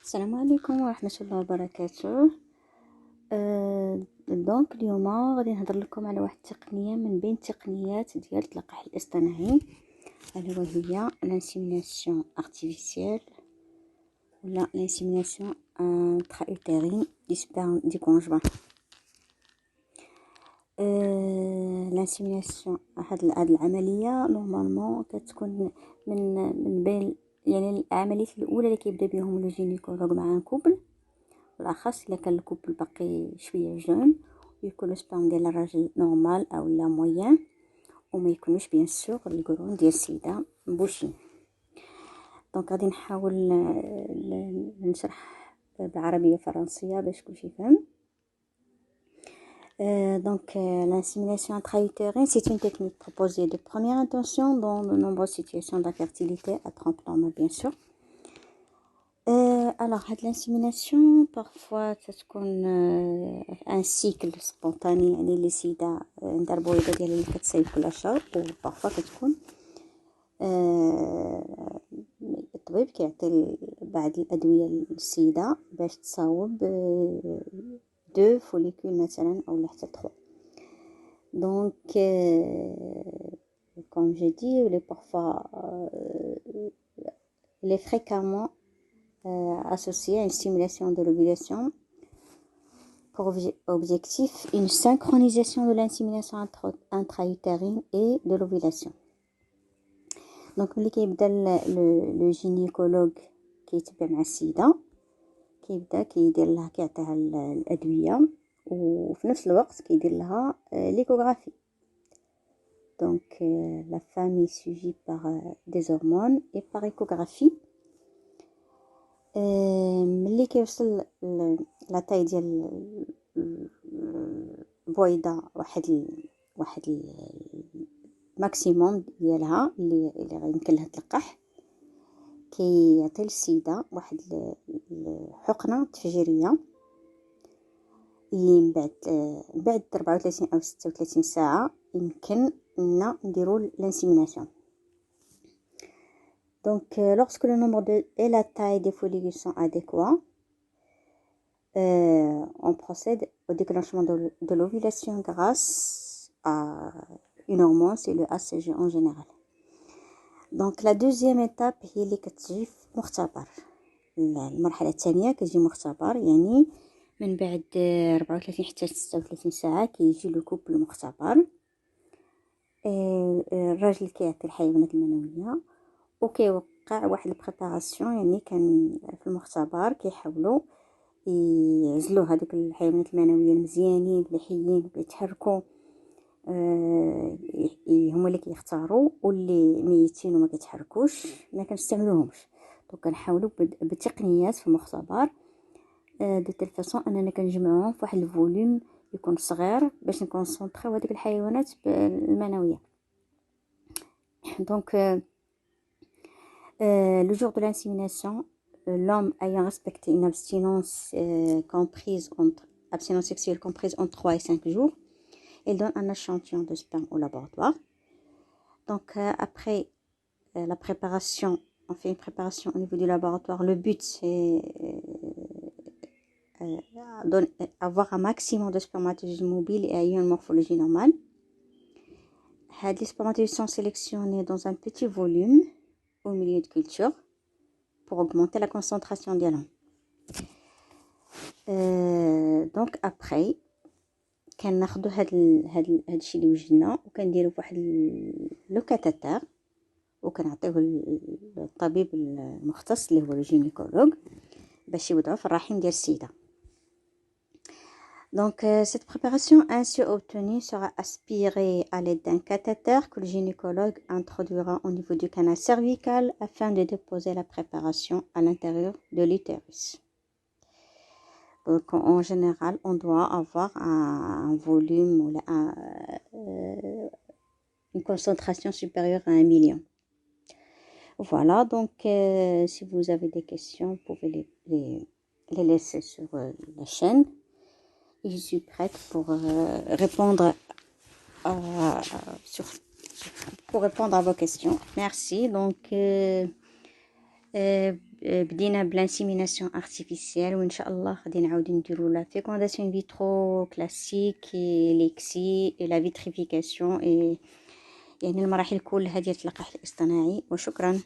السلام عليكم ورحمة الله وبركاته. دونك اليوم غادي نهضر لكم على واحد التقنية من بين التقنيات ديال اللقاح الاصطناعي، الا وهي لانسيميناسيون ارتيفيسيال ولا لانسيميناسيون انتراوتيرين دي سبرم دي كونجوان. لانسيميناسيون هاد العملية نورمالمون كتكون من بين يعني العمليات الاولى اللي كيبدا بهم لو جينيكولوج مع ان كوبل، بالاخص الا كان الكوبل باقي شويه جون ويكون السبرم ديال الراجل نورمال او لا موين، وما يكونوش بيان سور القرون ديال السيده مبوشين. دونك غادي نحاول نشرح بالعربيه فرنسيه باش كلشي يفهم. Donc, l'insémination intra-utérine, c'est une technique proposée de première intention dans de nombreuses situations d'infertilité à trompe normale, bien sûr. Alors, l'insémination, parfois, ça se connaît un cycle spontané, يعني اللي سيدة ندار بويضة ديالها اللي كتصايب كل شهر، وبارفوا كتكون الطبيب كيعطي بعض الأدوية للسيدة باش تصاوب 2 فوليكول مثلا أو حتى 3. Donc, comme je dis, il est fréquemment associé à une stimulation de l'ovulation pour objectif une synchronisation de l'insémination intra-utérine et de l'ovulation. Donc, ملي كيبدا لو جينيكولوج كيتبع مع السيده كيبدا كيدير لها كيعطيها الادويه وفي نفس الوقت كيدير لها l'échographie. Donc la femme est suivie par des hormones et par échographie. ملي كيوصل لا تاي ديال البويضه واحد الماكسيموم ديالها اللي يمكن لها تلقح، كيعطي للسيده واحد الحقنه تفجيريه اللي من بعد 34 او 36 ساعه يمكن لنا نديرو l'insémination. Donc, lorsque le nombre et la taille des follicules sont adéquats, on procède au déclenchement de l'ovulation grâce à une hormone, c'est le HCG en général. Donc, la deuxième étape هي اللي كتجي في مختبر. المرحلة الثانية كتجي مختبر، يعني من بعد 34 حتى 36 ساعة كيجي لو كوبل المختبر. الراجل كيعطي الحيوانات المنوية وكيوقع واحد البريباراسيون، يعني كان في المختبر كيحاولوا يعزلوا هذوك الحيوانات المنويه المزيانين اللي حيين وكيتحركوا، هما اللي كيختاروا، واللي ميتين وما كيتحركوش ما كنستعملوهمش. دونك كنحاولوا بتقنيات في المختبر دو تيل فاصون اننا كنجمعوهم في واحد الفوليوم يكون صغير باش نكونسونطريو هذيك الحيوانات المنويه. Donc, le jour de l'insémination, l'homme ayant respecté une abstinence sexuelle comprise entre 3 et 5 jours, il donne un échantillon de sperme au laboratoire. Donc, après la préparation, on fait une préparation au niveau du laboratoire. Le but, c'est avoir un maximum de spermatozoïdes mobiles et ayant une morphologie normale. Les spermatozoïdes sont sélectionnés dans un petit volume au milieu de culture pour augmenter la concentration ديالهم. Donc après كناخدو هاد الشيء اللي وجدنا وكنديرو فواحد لو كاتاتر وكنعطيوه للطبيب المختص اللي هو الجينيكولوج باش يوضعوه في الرحم ديال السيده. Donc, cette préparation ainsi obtenue sera aspirée à l'aide d'un cathéter que le gynécologue introduira au niveau du canal cervical afin de déposer la préparation à l'intérieur de l'utérus. Donc, en général, on doit avoir un volume ou une concentration supérieure à 1 million. Voilà, donc si vous avez des questions, vous pouvez les laisser sur la chaîne. Et je suis prête pour répondre à vos questions. Merci. Donc, بدينا بلانسيميناسيون ارتيفيسيال، وان شاء الله غادي نعاودو نديرو لا فيكونداسيون فيترو كلاسيك ليكسي لا فيتريفيكاسيون يعني المراحل كلها ديال اللقاح الاصطناعي. وشكرا.